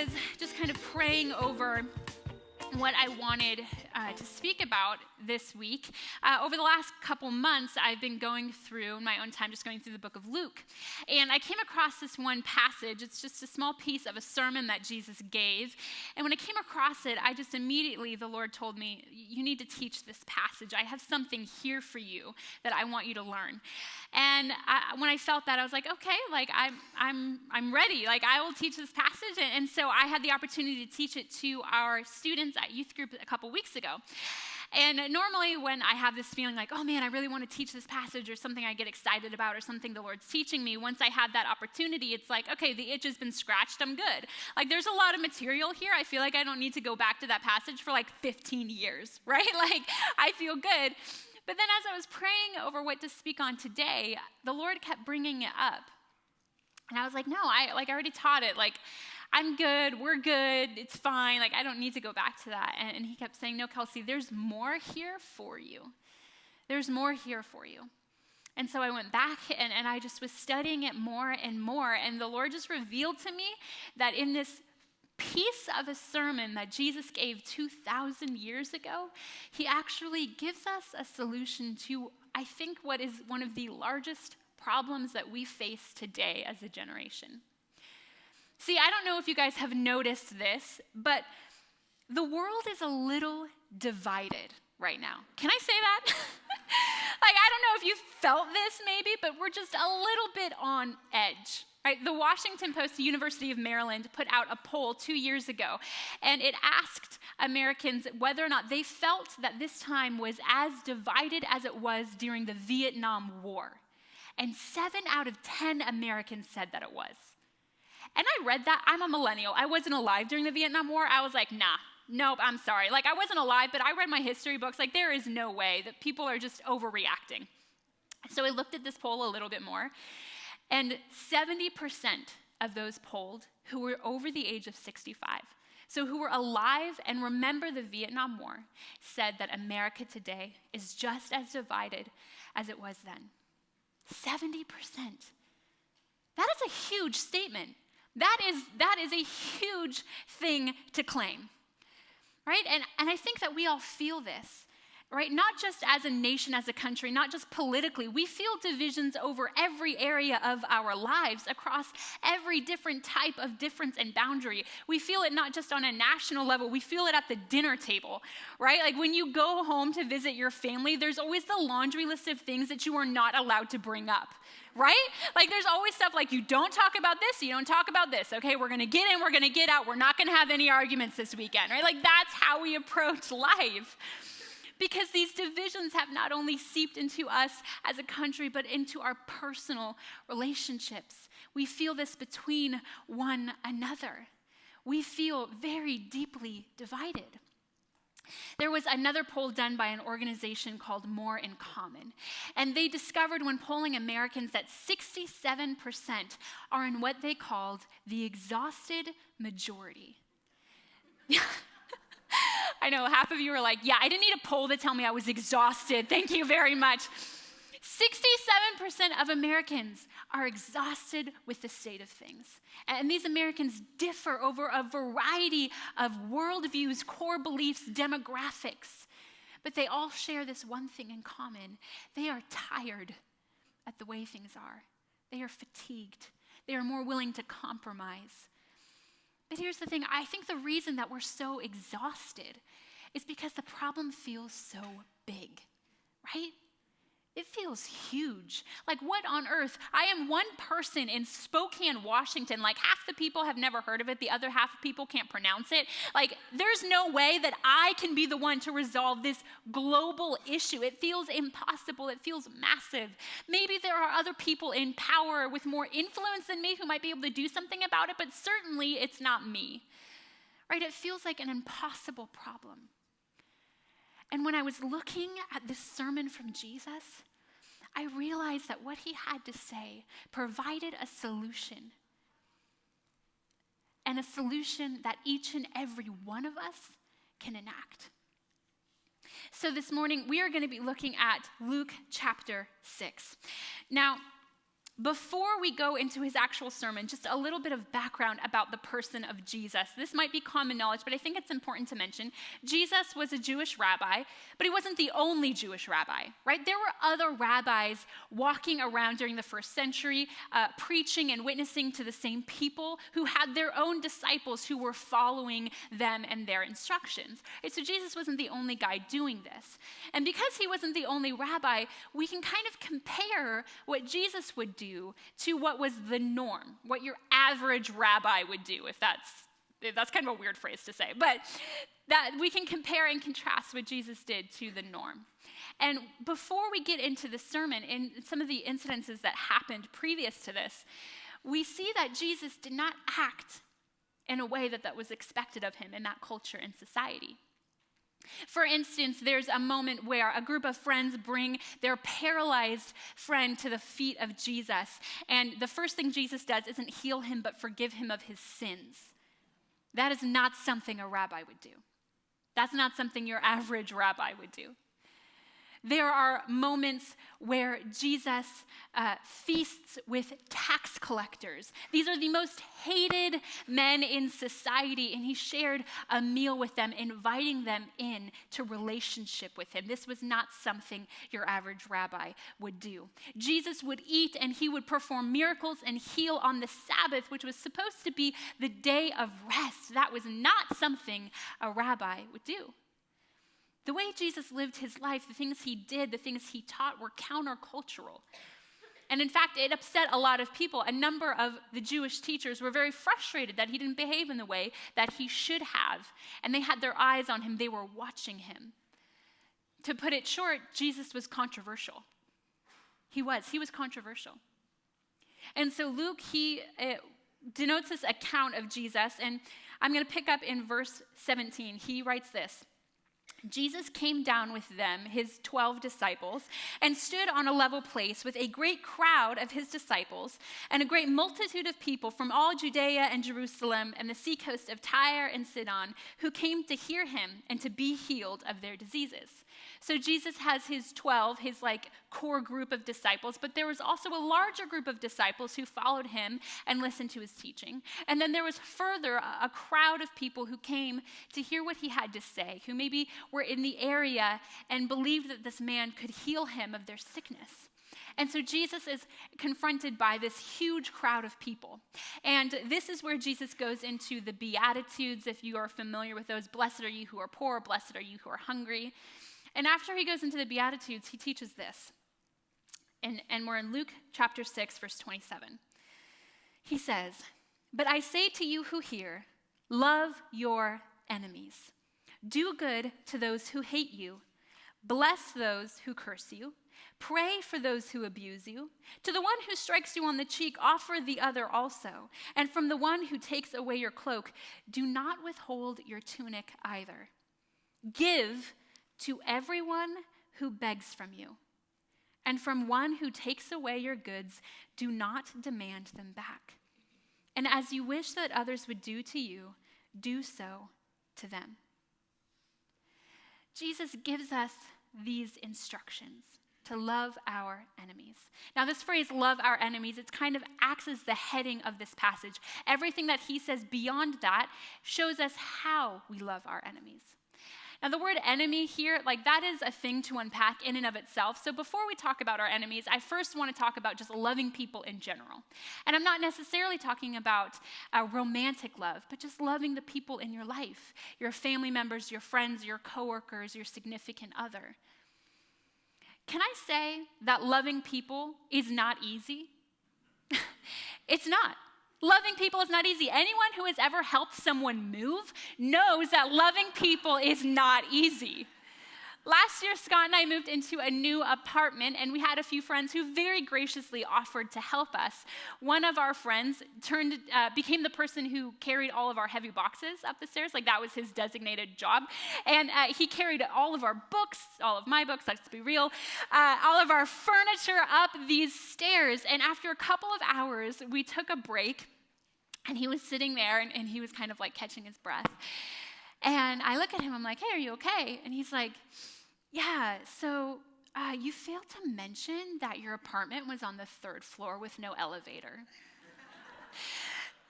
was just kind of praying over what I wanted to speak about this week. Over the last couple months, I've been going through, in my own time, just going through the book of Luke. And I came across this one passage. It's just a small piece of a sermon that Jesus gave. And when I came across it, I just immediately, the Lord told me, you need to teach this passage. I have something here for you that I want you to learn. And when I felt that, I was like, okay, like I'm ready. Like I will teach this passage. And so I had the opportunity to teach it to our students at youth group a couple weeks ago. And normally when I have this feeling like, oh man, I really want to teach this passage or something I get excited about or something the Lord's teaching me, once I have that opportunity, it's like, okay, the itch has been scratched, I'm good. Like there's a lot of material here. I feel like I don't need to go back to that passage for like 15 years, right? Like I feel good. But then as I was praying over what to speak on today, the Lord kept bringing it up. And I was like, no, I already taught it. Like, I'm good, we're good, it's fine. Like, I don't need to go back to that. And he kept saying, no, Kelsey, there's more here for you. There's more here for you. And so I went back and I just was studying it more and more. And the Lord just revealed to me that in this piece of a sermon that Jesus gave 2,000 years ago, he actually gives us a solution to, I think, what is one of the largest problems that we face today as a generation. See, I don't know if you guys have noticed this, but the world is a little divided right now. Can I say that? Like, I don't know if you felt this maybe, but we're just a little bit on edge. Right, the Washington Post, the University of Maryland, put out a poll 2 years ago, and it asked Americans whether or not they felt that this time was as divided as it was during the Vietnam War. And 7 out of 10 Americans said that it was. And I read that. I'm a millennial. I wasn't alive during the Vietnam War. I was like, nah, nope, I'm sorry. Like, I wasn't alive, but I read my history books. Like, there is no way that people are just overreacting. So I looked at this poll a little bit more. And 70% of those polled who were over the age of 65, so who were alive and remember the Vietnam War, said that America today is just as divided as it was then. 70%. That is a huge statement. That is a huge thing to claim, right? And I think that we all feel this. Right? Not just as a nation, as a country, not just politically. We feel divisions over every area of our lives, across every different type of difference and boundary. We feel it not just on a national level, we feel it at the dinner table, right? Like when you go home to visit your family, there's always the laundry list of things that you are not allowed to bring up, right? Like there's always stuff like you don't talk about this, you don't talk about this. Okay, we're gonna get in, we're gonna get out, we're not gonna have any arguments this weekend, right? Like that's how we approach life. Because these divisions have not only seeped into us as a country, but into our personal relationships. We feel this between one another. We feel very deeply divided. There was another poll done by an organization called More in Common. And they discovered when polling Americans that 67% are in what they called the exhausted majority. I know half of you are like, yeah, I didn't need a poll to tell me I was exhausted. Thank you very much. 67% of Americans are exhausted with the state of things. And these Americans differ over a variety of worldviews, core beliefs, demographics. But they all share this one thing in common. They are tired at the way things are. They are fatigued. They are more willing to compromise. But here's the thing, I think the reason that we're so exhausted is because the problem feels so big, right? It feels huge. Like what on earth? I am one person in Spokane, Washington. Like half the people have never heard of it. The other half of people can't pronounce it. Like there's no way that I can be the one to resolve this global issue. It feels impossible. It feels massive. Maybe there are other people in power with more influence than me who might be able to do something about it, but certainly it's not me, right? It feels like an impossible problem. And when I was looking at this sermon from Jesus, I realized that what he had to say provided a solution. And a solution that each and every one of us can enact. So this morning, we are going to be looking at Luke chapter 6. Now, Before we go into his actual sermon, just a little bit of background about the person of Jesus. This might be common knowledge, but I think it's important to mention. Jesus was a Jewish rabbi, but he wasn't the only Jewish rabbi, right? There were other rabbis walking around during the first century, preaching and witnessing to the same people who had their own disciples who were following them and their instructions. Right? So Jesus wasn't the only guy doing this. And because he wasn't the only rabbi, we can kind of compare what Jesus would do to what was the norm, what your average rabbi would do, if that's kind of a weird phrase to say, but that we can compare and contrast what Jesus did to the norm. And before we get into the sermon, in some of the incidences that happened previous to this, we see that Jesus did not act in a way that was expected of him in that culture and society. For instance, there's a moment where a group of friends bring their paralyzed friend to the feet of Jesus. And the first thing Jesus does isn't heal him, but forgive him of his sins. That is not something a rabbi would do. That's not something your average rabbi would do. There are moments where Jesus feasts with tax collectors. These are the most hated men in society, and he shared a meal with them, inviting them in to relationship with him. This was not something your average rabbi would do. Jesus would eat, and he would perform miracles and heal on the Sabbath, which was supposed to be the day of rest. That was not something a rabbi would do. The way Jesus lived his life, the things he did, the things he taught were countercultural. And in fact, it upset a lot of people. A number of the Jewish teachers were very frustrated that he didn't behave in the way that he should have. And they had their eyes on him. They were watching him. To put it short, Jesus was controversial. He was controversial. And so Luke, he denotes this account of Jesus. And I'm going to pick up in verse 17. He writes this. Jesus came down with them, his 12 disciples, and stood on a level place with a great crowd of his disciples and a great multitude of people from all Judea and Jerusalem and the seacoast of Tyre and Sidon, who came to hear him and to be healed of their diseases. So Jesus has his 12, his core group of disciples, but there was also a larger group of disciples who followed him and listened to his teaching. And then there was further a crowd of people who came to hear what he had to say, who maybe were in the area and believed that this man could heal him of their sickness. And so Jesus is confronted by this huge crowd of people. And this is where Jesus goes into the Beatitudes, if you are familiar with those. Blessed are you who are poor, blessed are you who are hungry. And after he goes into the Beatitudes, he teaches this. And we're in Luke chapter 6, verse 27. He says, "But I say to you who hear, love your enemies. Do good to those who hate you. Bless those who curse you. Pray for those who abuse you. To the one who strikes you on the cheek, offer the other also. And from the one who takes away your cloak, do not withhold your tunic either. Give to everyone who begs from you. And from one who takes away your goods, do not demand them back. And as you wish that others would do to you, do so to them." Jesus gives us these instructions to love our enemies. Now, this phrase, love our enemies, it kind of acts as the heading of this passage. Everything that he says beyond that shows us how we love our enemies. Now, the word enemy here, that is a thing to unpack in and of itself. So before we talk about our enemies, I first want to talk about just loving people in general. And I'm not necessarily talking about romantic love, but just loving the people in your life, your family members, your friends, your coworkers, your significant other. Can I say that loving people is not easy? It's not. Loving people is not easy. Anyone who has ever helped someone move knows that loving people is not easy. Last year, Scott and I moved into a new apartment, and we had a few friends who very graciously offered to help us. One of our friends became the person who carried all of our heavy boxes up the stairs. That was his designated job. And he carried all of our books, all of my books, let's be real, all of our furniture up these stairs. And after a couple of hours, we took a break, and he was sitting there, and he was kind of catching his breath. And I look at him, I'm like, "Hey, are you okay?" And he's like, "Yeah, so you failed to mention that your apartment was on the 3rd floor with no elevator.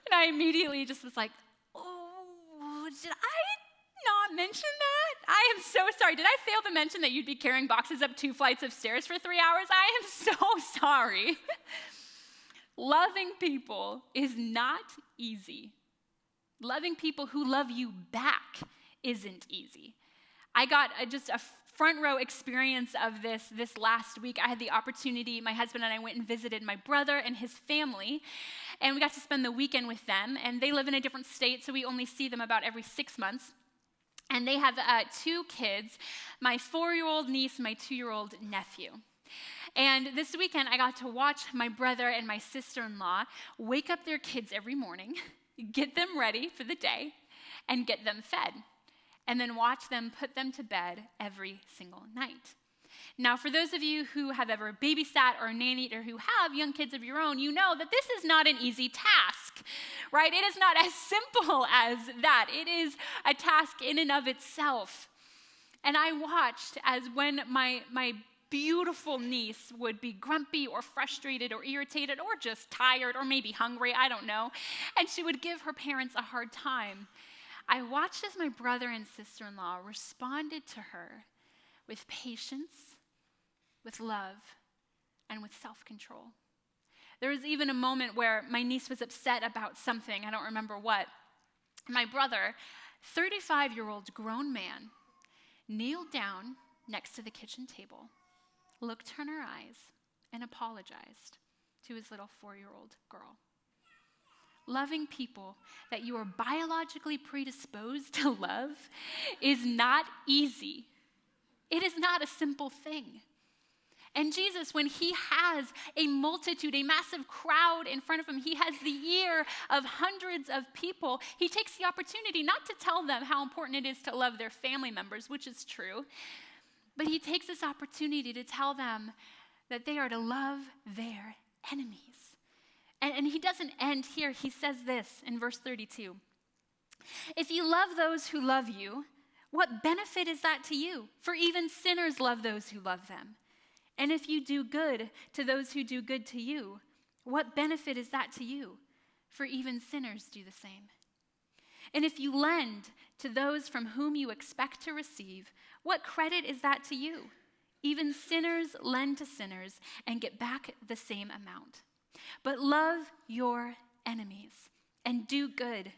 And I immediately just was like, oh, did I not mention that? I am so sorry. Did I fail to mention that you'd be carrying boxes up 2 flights of stairs for 3 hours? I am so sorry. Loving people is not easy. Loving people who love you back isn't easy. I got just a front row experience of this last week. I had the opportunity, my husband and I went and visited my brother and his family, and we got to spend the weekend with them, and they live in a different state, so we only see them about every 6 months. And they have 2 kids, my 4-year-old niece, my 2-year-old nephew. And this weekend, I got to watch my brother and my sister-in-law wake up their kids every morning, get them ready for the day, and get them fed, and then watch them put them to bed every single night. Now, for those of you who have ever babysat or nannied or who have young kids of your own, you know that this is not an easy task, right? It is not as simple as that. It is a task in and of itself. And I watched as when my beautiful niece would be grumpy or frustrated or irritated or just tired or maybe hungry, I don't know, and she would give her parents a hard time. I watched as my brother and sister-in-law responded to her with patience, with love, and with self-control. There was even a moment where my niece was upset about something, I don't remember what. My brother, 35-year-old grown man, kneeled down next to the kitchen table, looked her in her eyes, and apologized to his little 4-year-old girl. Loving people that you are biologically predisposed to love is not easy. It is not a simple thing. And Jesus, when he has a multitude, a massive crowd in front of him, he has the ear of hundreds of people, he takes the opportunity not to tell them how important it is to love their family members, which is true, but he takes this opportunity to tell them that they are to love their enemies. And he doesn't end here. He says this in verse 32. If you love those who love you, what benefit is that to you? For even sinners love those who love them. And if you do good to those who do good to you, what benefit is that to you? For even sinners do the same. And if you lend to those from whom you expect to receive, what credit is that to you? Even sinners lend to sinners and get back the same amount. But love your enemies and do good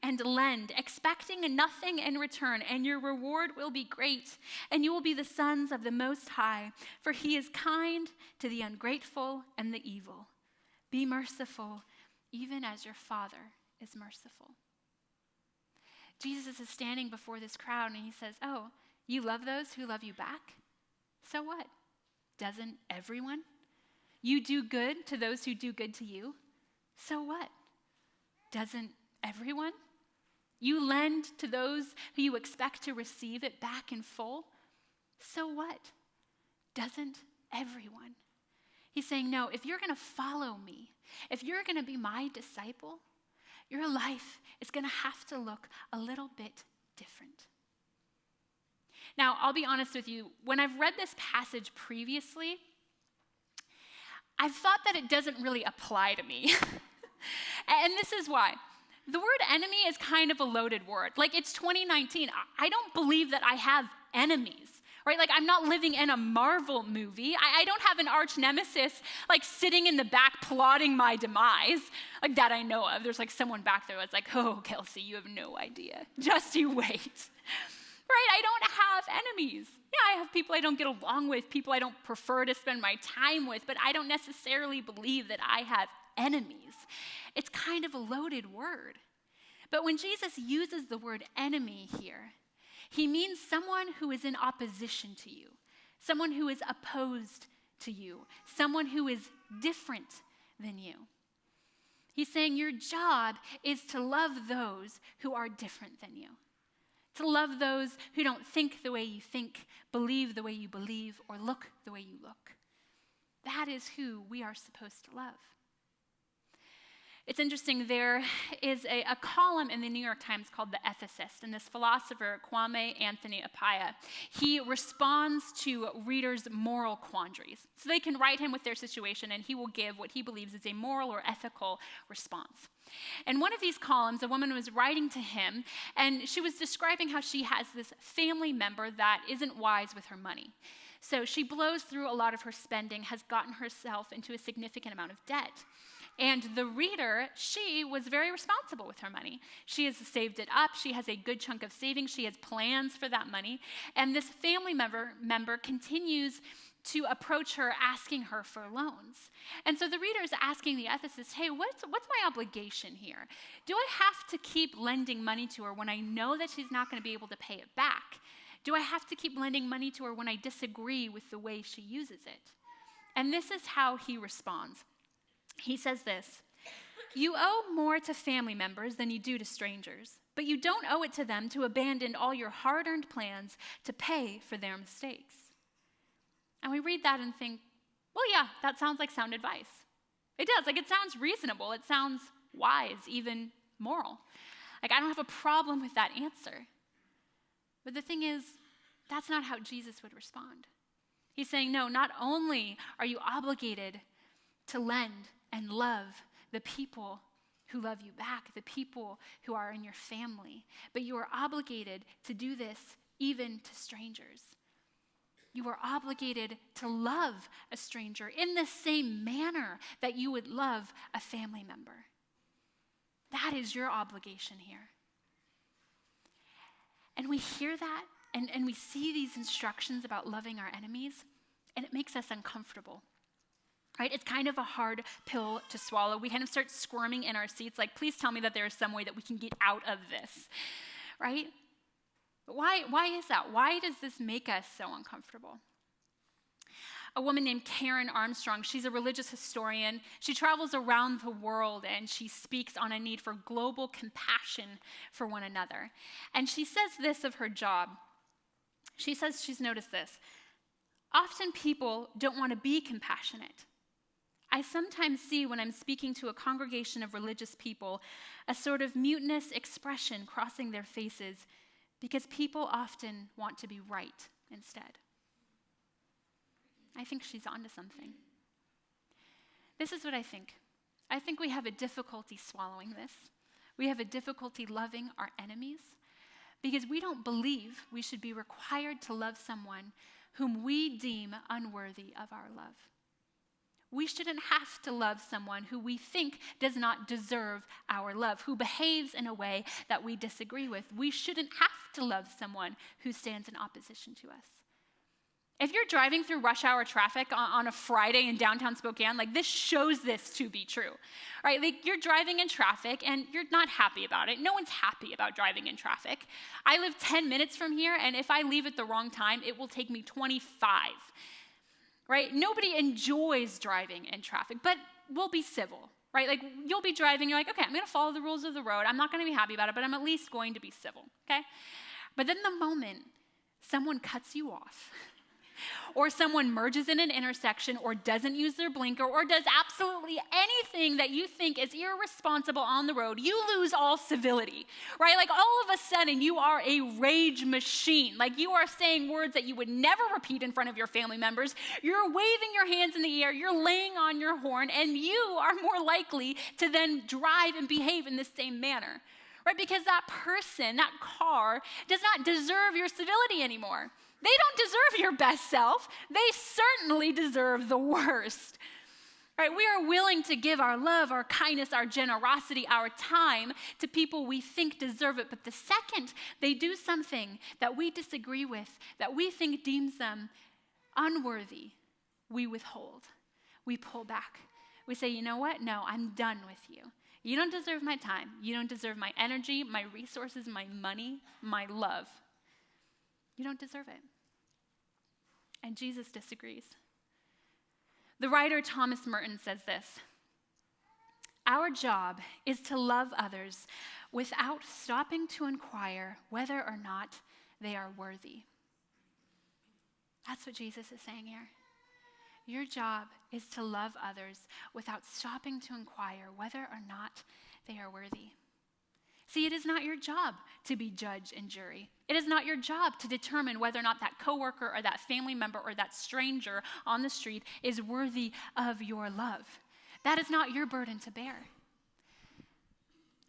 and lend, expecting nothing in return, and your reward will be great, and you will be the sons of the Most High, for he is kind to the ungrateful and the evil. Be merciful, even as your Father is merciful. Jesus is standing before this crowd, and he says, oh, you love those who love you back? So what? Doesn't everyone? You do good to those who do good to you? So what? Doesn't everyone? You lend to those who you expect to receive it back in full? So what? Doesn't everyone? He's saying, no, if you're going to follow me, if you're going to be my disciple, your life is going to have to look a little bit different. Now, I'll be honest with you, when I've read this passage previously, I've thought that it doesn't really apply to me. And this is why. The word enemy is kind of a loaded word. Like, it's 2019. I don't believe that I have enemies, right? Like, I'm not living in a Marvel movie. I don't have an arch nemesis, like, sitting in the back plotting my demise, like, that I know of. There's, like, someone back there that's like, oh, Kelsey, you have no idea. Just you wait. Right? I don't have enemies. Yeah, I have people I don't get along with, people I don't prefer to spend my time with, but I don't necessarily believe that I have enemies. It's kind of a loaded word. But when Jesus uses the word enemy here, he means someone who is in opposition to you, someone who is opposed to you, someone who is different than you. He's saying your job is to love those who are different than you. To love those who don't think the way you think, believe the way you believe, or look the way you look. That is who we are supposed to love. It's interesting, there is a column in the New York Times called The Ethicist, and this philosopher, Kwame Anthony Appiah, he responds to readers' moral quandaries. So they can write him with their situation, and he will give what he believes is a moral or ethical response. In one of these columns, a woman was writing to him, and she was describing how she has this family member that isn't wise with her money. So she blows through a lot of her spending, has gotten herself into a significant amount of debt. And the reader, she was very responsible with her money. She has saved it up. She has a good chunk of savings. She has plans for that money. And this family member continues to approach her, asking her for loans. And so the reader is asking the ethicist, hey, what's my obligation here? Do I have to keep lending money to her when I know that she's not going to be able to pay it back? Do I have to keep lending money to her when I disagree with the way she uses it? And this is how he responds. He says this: you owe more to family members than you do to strangers, but you don't owe it to them to abandon all your hard-earned plans to pay for their mistakes. And we read that and think, well, yeah, that sounds like sound advice. It does. It sounds reasonable. It sounds wise, even moral. I don't have a problem with that answer. But the thing is, that's not how Jesus would respond. He's saying, no, not only are you obligated to lend and love the people who love you back, the people who are in your family, but you are obligated to do this even to strangers. You are obligated to love a stranger in the same manner that you would love a family member. That is your obligation here. And we hear that, and we see these instructions about loving our enemies, and it makes us uncomfortable. Right? It's kind of a hard pill to swallow. We kind of start squirming in our seats, like, please tell me that there is some way that we can get out of this, right? But why is that? Why does this make us so uncomfortable? A woman named Karen Armstrong, she's a religious historian. She travels around the world and she speaks on a need for global compassion for one another. And she says this of her job. She says she's noticed this: often people don't want to be compassionate. I sometimes see when I'm speaking to a congregation of religious people a sort of mutinous expression crossing their faces because people often want to be right instead. I think she's onto something. This is what I think. I think we have a difficulty swallowing this. We have a difficulty loving our enemies because we don't believe we should be required to love someone whom we deem unworthy of our love. We shouldn't have to love someone who we think does not deserve our love, who behaves in a way that we disagree with. We shouldn't have to love someone who stands in opposition to us. If you're driving through rush hour traffic on a Friday in downtown Spokane, this shows this to be true, right? You're driving in traffic and you're not happy about it. No one's happy about driving in traffic. I live 10 minutes from here, and if I leave at the wrong time, it will take me 25. Right? Nobody enjoys driving in traffic, but we'll be civil, right? You'll be driving, you're like, okay, I'm going to follow the rules of the road. I'm not going to be happy about it, but I'm at least going to be civil, okay? But then the moment someone cuts you off, or someone merges in an intersection, or doesn't use their blinker, or does absolutely anything that you think is irresponsible on the road, you lose all civility, right? All of a sudden, you are a rage machine. You are saying words that you would never repeat in front of your family members. You're waving your hands in the air. You're laying on your horn, and you are more likely to then drive and behave in the same manner, right? Because that person, that car, does not deserve your civility anymore. They don't deserve your best self. They certainly deserve the worst. Right? We are willing to give our love, our kindness, our generosity, our time to people we think deserve it. But the second they do something that we disagree with, that we think deems them unworthy, we withhold. We pull back. We say, you know what? No, I'm done with you. You don't deserve my time. You don't deserve my energy, my resources, my money, my love. You don't deserve it. And Jesus disagrees. The writer Thomas Merton says this: our job is to love others without stopping to inquire whether or not they are worthy. That's what Jesus is saying here. Your job is to love others without stopping to inquire whether or not they are worthy. See, it is not your job to be judge and jury. It is not your job to determine whether or not that coworker or that family member or that stranger on the street is worthy of your love. That is not your burden to bear.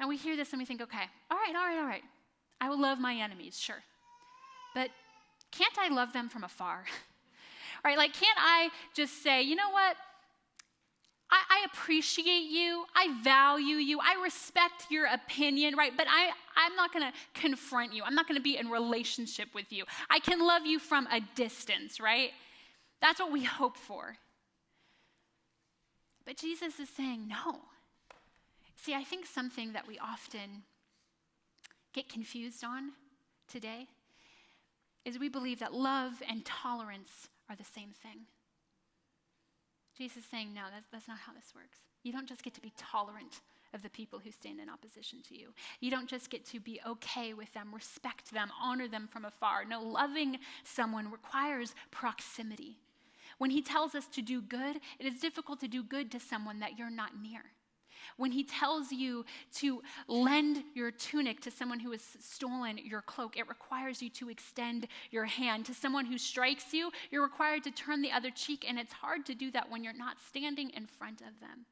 And we hear this and we think, okay, all right. I will love my enemies, sure. But can't I love them from afar? Right? Like, can't I just say, you know what? I appreciate you. I value you. I respect your opinion, right? But I'm not going to confront you. I'm not going to be in relationship with you. I can love you from a distance, right? That's what we hope for. But Jesus is saying no. See, I think something that we often get confused on today is we believe that love and tolerance are the same thing. Jesus is saying, no, that's not how this works. You don't just get to be tolerant of the people who stand in opposition to you. You don't just get to be okay with them, respect them, honor them from afar. No, loving someone requires proximity. When he tells us to do good, it is difficult to do good to someone that you're not near. When he tells you to lend your tunic to someone who has stolen your cloak, it requires you to extend your hand. To someone who strikes you, you're required to turn the other cheek, and it's hard to do that when you're not standing in front of them.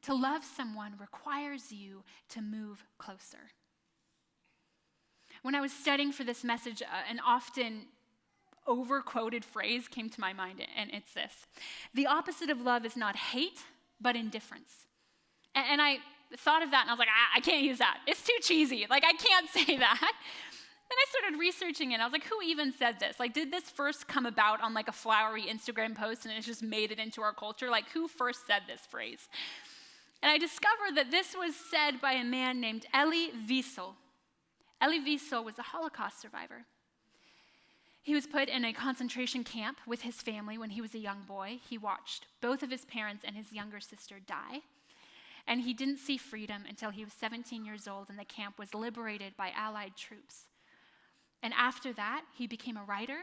To love someone requires you to move closer. When I was studying for this message, an often over-quoted phrase came to my mind, and it's this: the opposite of love is not hate, but indifference. And I thought of that and I was like, I can't use that. It's too cheesy. Like, I can't say that. Then I started researching it and I was like, who even said this? Like, did this first come about on like a flowery Instagram post and it's just made it into our culture? Like, who first said this phrase? And I discovered that this was said by a man named Elie Wiesel. Elie Wiesel was a Holocaust survivor. He was put in a concentration camp with his family when he was a young boy. He watched both of his parents and his younger sister die. And he didn't see freedom until he was 17 years old and the camp was liberated by Allied troops. And after that, he became a writer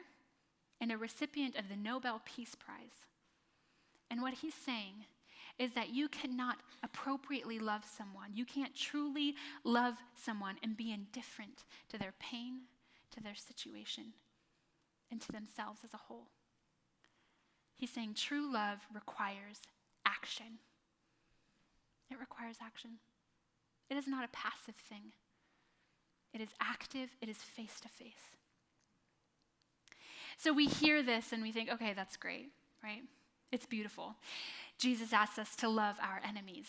and a recipient of the Nobel Peace Prize. And what he's saying is that you cannot appropriately love someone. You can't truly love someone and be indifferent to their pain, to their situation, and to themselves as a whole. He's saying true love requires action. It requires action. It is not a passive thing. It is active. It is face to face. So we hear this and we think, okay, that's great, right? It's beautiful. Jesus asks us to love our enemies.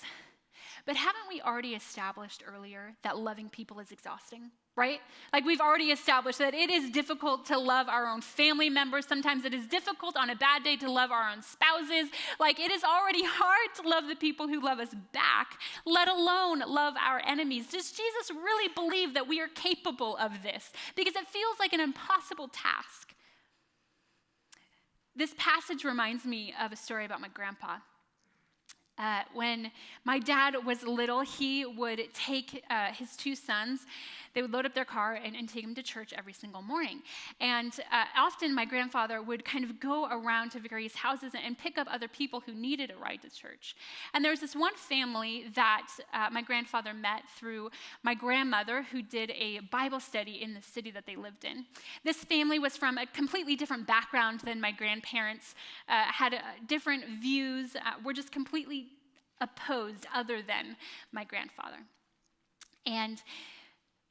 But haven't we already established earlier that loving people is exhausting, right? Like, we've already established that it is difficult to love our own family members. Sometimes it is difficult on a bad day to love our own spouses. Like, it is already hard to love the people who love us back, let alone love our enemies. Does Jesus really believe that we are capable of this? Because it feels like an impossible task. This passage reminds me of a story about my grandpa. When my dad was little, he would take his two sons, they would load up their car and take them to church every single morning. And often my grandfather would kind of go around to various houses and pick up other people who needed a ride to church. And there was this one family that my grandfather met through my grandmother, who did a Bible study in the city that they lived in. This family was from a completely different background than my grandparents, had different views, were just completely opposed other than my grandfather. And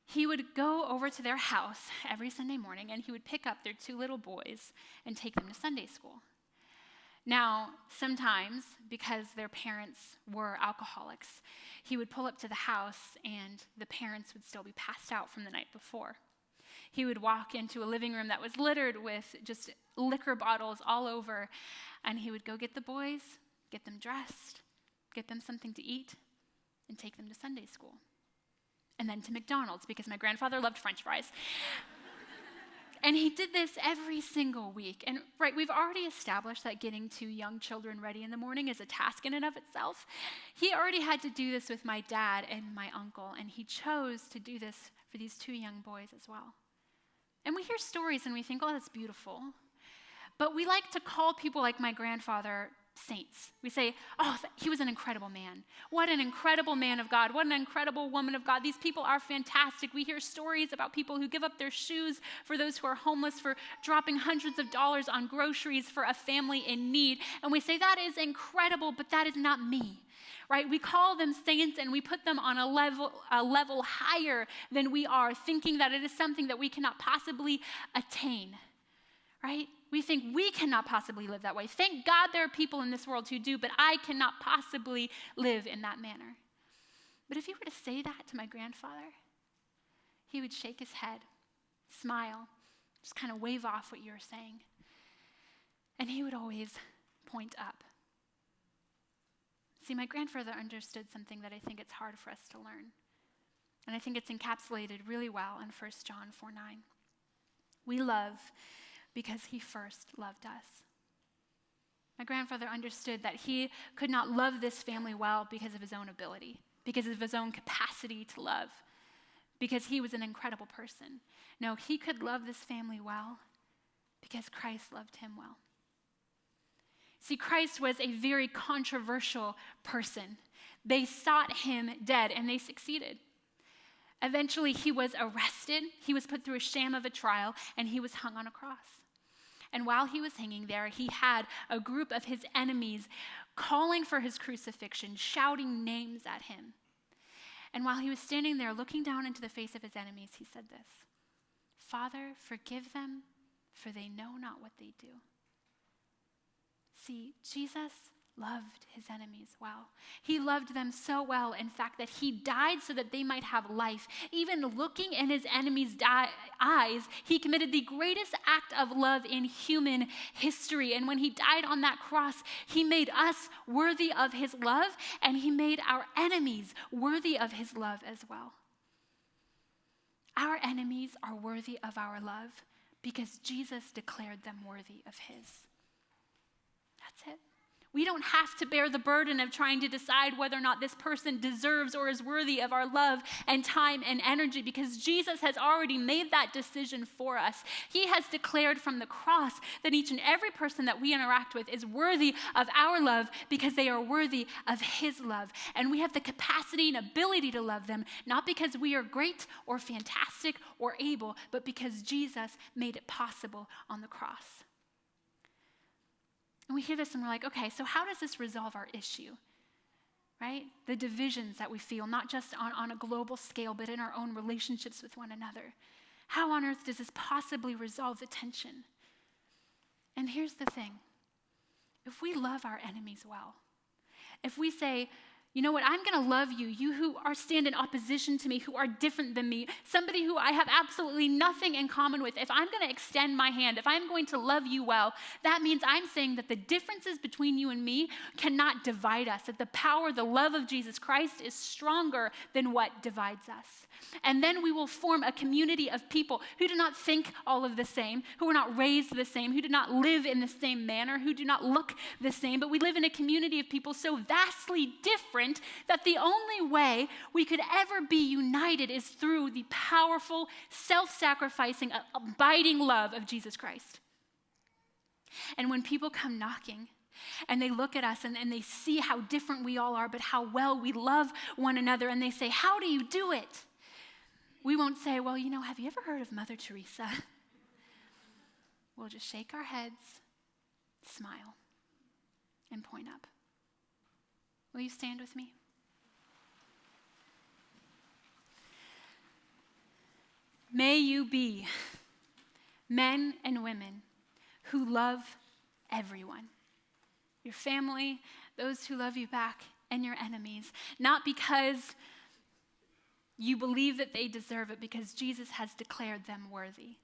he would go over to their house every Sunday morning and he would pick up their two little boys and take them to Sunday school. Now, sometimes, because their parents were alcoholics, he would pull up to the house and the parents would still be passed out from the night before. He would walk into a living room that was littered with just liquor bottles all over, and he would go get the boys, get them dressed, get them something to eat, and take them to Sunday school. And then to McDonald's, because my grandfather loved French fries. And he did this every single week. And right, we've already established that getting two young children ready in the morning is a task in and of itself. He already had to do this with my dad and my uncle, and he chose to do this for these two young boys as well. And we hear stories and we think, oh, that's beautiful. But we like to call people like my grandfather saints. We say, oh, he was an incredible man. What an incredible man of God. What an incredible woman of God. These people are fantastic. We hear stories about people who give up their shoes for those who are homeless, for dropping hundreds of dollars on groceries for a family in need. And we say, that is incredible, but that is not me. Right? We call them saints and we put them on a level higher than we are, thinking that it is something that we cannot possibly attain. Right? We think we cannot possibly live that way. Thank God there are people in this world who do, but I cannot possibly live in that manner. But if you were to say that to my grandfather, he would shake his head, smile, just kind of wave off what you were saying. And he would always point up. See, my grandfather understood something that I think it's hard for us to learn. And I think it's encapsulated really well in 1 John 4:9. We love because he first loved us. My grandfather understood that he could not love this family well because of his own ability, because of his own capacity to love, because he was an incredible person. No, he could love this family well because Christ loved him well. See, Christ was a very controversial person. They sought him dead, and they succeeded. Eventually, he was arrested, he was put through a sham of a trial, and he was hung on a cross. And while he was hanging there, he had a group of his enemies calling for his crucifixion, shouting names at him. And while he was standing there looking down into the face of his enemies, he said this, "Father, forgive them, for they know not what they do." See, Jesus loved his enemies well. He loved them so well, in fact, that he died so that they might have life. Even looking in his enemies' eyes, he committed the greatest act of love in human history. And when he died on that cross, he made us worthy of his love, and he made our enemies worthy of his love as well. Our enemies are worthy of our love because Jesus declared them worthy of his. That's it. We don't have to bear the burden of trying to decide whether or not this person deserves or is worthy of our love and time and energy because Jesus has already made that decision for us. He has declared from the cross that each and every person that we interact with is worthy of our love because they are worthy of his love. And we have the capacity and ability to love them, not because we are great or fantastic or able, but because Jesus made it possible on the cross. And we hear this and we're like, okay, so how does this resolve our issue? Right? The divisions that we feel, not just on a global scale, but in our own relationships with one another. How on earth does this possibly resolve the tension? And here's the thing. If we love our enemies well, if we say, you know what, I'm going to love you, you who stand in opposition to me, who are different than me, somebody who I have absolutely nothing in common with. If I'm going to extend my hand, if I'm going to love you well, that means I'm saying that the differences between you and me cannot divide us, that the power, the love of Jesus Christ is stronger than what divides us. And then we will form a community of people who do not think all of the same, who are not raised the same, who do not live in the same manner, who do not look the same, but we live in a community of people so vastly different that the only way we could ever be united is through the powerful, self-sacrificing, abiding love of Jesus Christ. And when people come knocking, and they look at us and they see how different we all are, but how well we love one another, and they say, "How do you do it?" We won't say, "Well, you know, have you ever heard of Mother Teresa?" We'll just shake our heads, smile, and point up. Will you stand with me? May you be men and women who love everyone. Your family, those who love you back, and your enemies. Not because you believe that they deserve it, because Jesus has declared them worthy.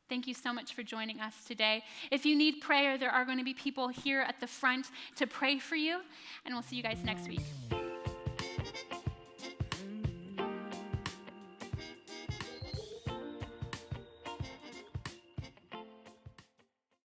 Thank you so much for joining us today. If you need prayer, there are going to be people here at the front to pray for you, and we'll see you guys next week.